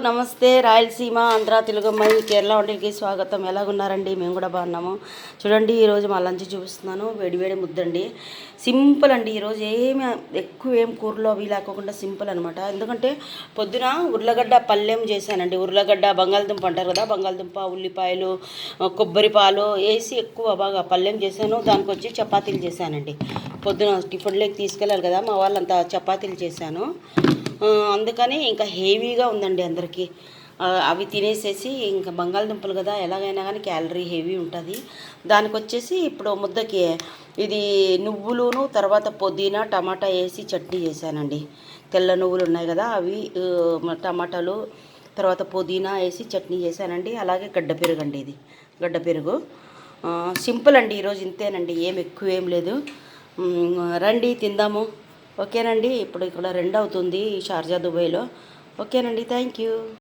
నమస్తే రాయలసీమ ఆంధ్ర తెలుగు అమ్మాయి కేరళ వంటలకి స్వాగతం. ఎలాగున్నారండి? మేము కూడా బాగున్నాము. చూడండి, ఈరోజు మా లంచ్ చూపిస్తున్నాను. వేడివేడి ముద్దండి. సింపుల్ అండి. ఈరోజు ఏం కూరలో అవి లేకోకుండా సింపుల్ అనమాట. ఎందుకంటే పొద్దున ఉర్లగడ్డ పల్లెం చేశానండి. ఉర్లగడ్డ బంగాళదుంప అంటారు కదా, బంగాళదుంప ఉల్లిపాయలు కొబ్బరి పాలు వేసి ఎక్కువ బాగా పల్లెం చేశాను. దానికి వచ్చి చపాతీలు చేశానండి. పొద్దున టిఫిన్లోకి తీసుకెళ్ళాలి కదా, మా వాళ్ళంతా చపాతీలు చేశాను. అందుకని ఇంకా హెవీగా ఉందండి అందరికీ. అవి తినేసేసి ఇంకా బంగాళదుంపలు కదా, ఎలాగైనా కానీ క్యాలరీ హెవీ ఉంటుంది. దానికి వచ్చేసి ఇప్పుడు ముద్దకి ఇది నువ్వులును తర్వాత పుదీనా టమాటా వేసి చట్నీ చేశానండి. తెల్ల నువ్వులు ఉన్నాయి కదా, అవి టమాటాలు తర్వాత పుదీనా వేసి చట్నీ చేశానండి. అలాగే గడ్డ పెరుగు అండి, ఇది గడ్డ పెరుగు. సింపుల్ అండి. ఈరోజు ఇంతేనండి, ఎక్కువ ఏం లేదు. రండి తిందాము. ఓకేనండి. ఇప్పుడు ఇక్కడ 2 అవుతుంది షార్జా దుబాయ్లో. ఓకేనండి, థ్యాంక్ యూ.